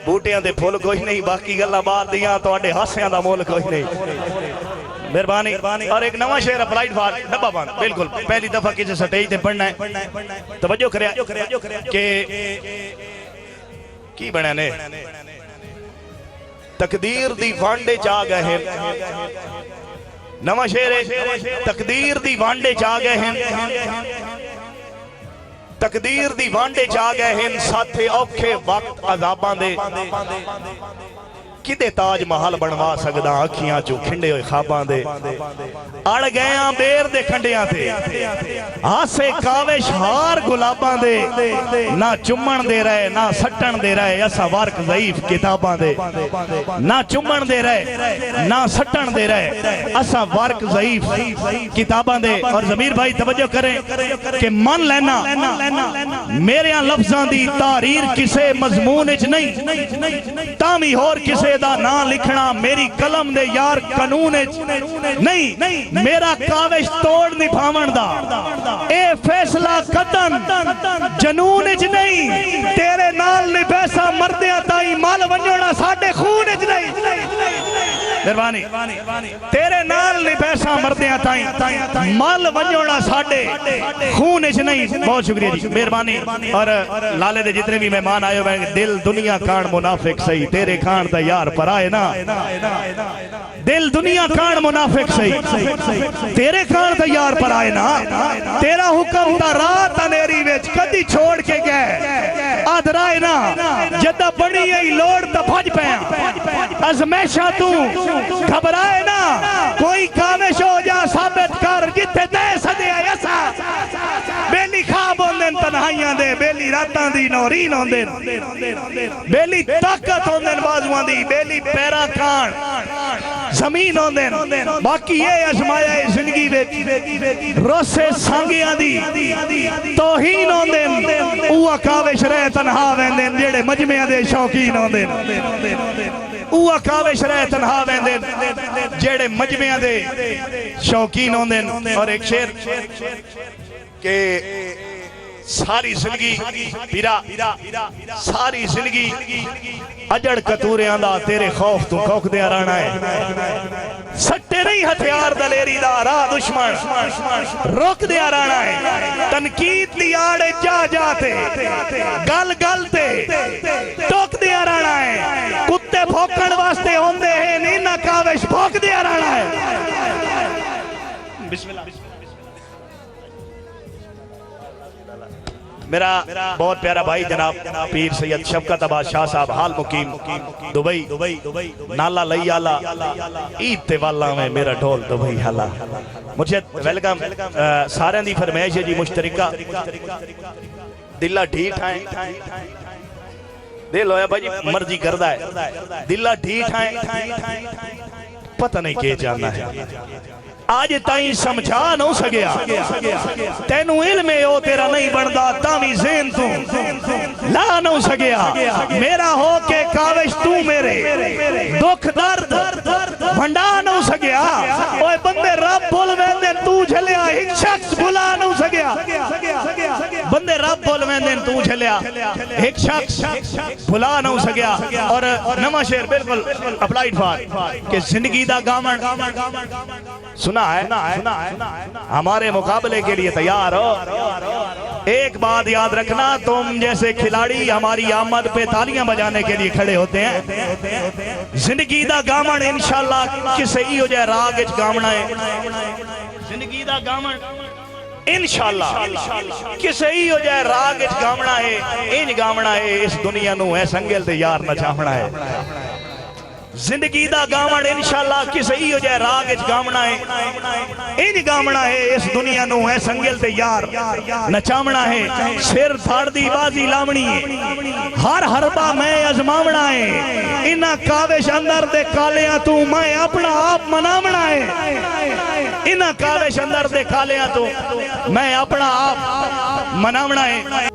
बूटियां दे फुल कुछ नहीं, बाकी गल्लां बात दियां तुहाडे हासियां दा मुल कुछ नहीं। मेहरबानी। और एक नवा शेर अप्लाइड फॉर डब्बा बंद, बिल्कुल पहली दफा किसी स्टेज पे पढ़ना है। तवज्जो करिया के की बने ने तकदीर दी वांडे च आ गए हैं। नवा शेर है, तकदीर दी वांडे च आ गए हैं, तकदीर दी वांडे च आ गए हैं, साथे औखे वक्त अजाबां दे किदे ताज महल बनवा सकदा अखियां चो खिंडे होए ख्वाबां दे। अड़ गया बेर दे कंडियां ते हासे काविश हार गुलाबां दे, ना चुम्मण दे रहे ना सट्टण दे रहे असा वर्क ज़ईफ किताबां दे, ना चुम्मण दे रहे ना सट्टण दे रहे असा वर्क ज़ईफ किताबां दे। और ज़मीर भाई तवज्जो करें कि मन लेना मेरे लफ्ज़ां दी तारीर किसे मज़मून विच नहीं, तामी होर किसे दा ना लिखना मेरी कलम दे यार कानून नहीं। मेरा काविश तोड़ नहीं पावण दा ए फैसला कदन जनून च नहीं, तेरे नाल निभैसा मरदियां ताई मल वंजोना साडे खून च नहीं। मेहरबानी। तेरे नाल निभैसा मरदियां ताई मल वंजोना साडे खून च नहीं। बहुत शुक्रिया जी, मेहरबानी। और लाले दे जितने भी मेहमान आए हुए हैं, दिल दुनिया कान मुनाफिक सही, तेरे खान दा यार पर आए ना। दिल दुनिया कान मुनाफिक सही, तेरे खान दा यार पर आए ना। तेरा हुक्म दा रात अनेरी विच कदी छोड़ के गए आदराए ना, जदा बनी आई लोड़ ता भज पया अजमैशा तू घबराए ना। कोई काविश हो जा साबित कर जिथे दे सदिया ऐसा बेली खाब होंदे तन्हाइयां दे, बेली रातां दी नौरीन होंदे, बेली ताकत होंदे बाजुआं दी, बेली पैरा खान जमीन होंदे। बाकी ये आजमाया है जिंदगी विच रोसे सांगियां दी तौहीन होंदे, उआ काविश रह तन्हा वेंदे जेड़े मजमियां दे शौकीन होंदे। उआ काविश रह तन्हा वेंदे जेड़े मजमियां दे शौकीन होंदे। और एक शेर के सारी जिंदगी पीरा सारी जिंदगी अजड़ कतूरियां दा तेरे खौफ तू कौखदिया रहना है। सट्टे नहीं हथियार दलेरी दा राह दुश्मन रोक दिया रहना है। तनकीद दी आड़े जा जाते गल गल ते टोक दिया रहना है। कुत्ते भौंकण वास्ते होंदे हैं नी ना काविश भौंक दिया रहना है। बिस्मिल्लाह। मेरा बहुत प्यारा भाई जनाब पीर सैयद शफकत अब्बास शाह साहब हाल मुकीम दुबई नाला लई आला ईद ते वाला में मेरा ढोल दुबई हाला। मुझे वेलकम सारे दी फरमाइश है जी मुश्तरिका दिला ठीक है दिल होया भाई मर्जी करदा है दिला ठीक है पता नहीं के जानना है आज ताई समझा न सकिया तेनू इल्म ओ तेरा नहीं बनता तावी ज़हन तू ला न सकिया। मेरा हो के काविश तू मेरे दुख दर्द भंडा न सकिया। ओए बंदे रब बोल वेंदे तू झलिया एक शख्स भुला न सकिया। बंदे रब बोल वेंदे तू झलिया एक शख्स भुला न सकिया। और नवा शेर बिल्कुल अप्लाइड फॉर के जिंदगी दा गावण सुना है हमारे मुकाबले के लिए तैयार हो। एक बात याद रखना तुम जैसे खिलाड़ी हमारी आमद पे तालियां बजाने के लिए खड़े होते हैं। जिंदगी दा गावण इंशाल्लाह किसे ही हो जाए राग विच गावना है। जिंदगी दा गावण इंशाल्लाह किसे ही हो जाए राग विच गावना है। इंज गावना है इस दुनिया नू है संगल ते यार नचावना है। जिंदगी दा गावण इंशाल्लाह किसे ही हो जाए राग विच गावना है। इंज गावना है इस दुनिया नू है संगल ते यार नचावना है। सिर धड़ दी बाजी लावनी है हर हरबा मैं अजमावना है। इना काविश अंदर दे कालियां तू मैं अपना आप मनावना है। इना काविश अंदर दे कालियां तू मैं अपना आप मनावना है।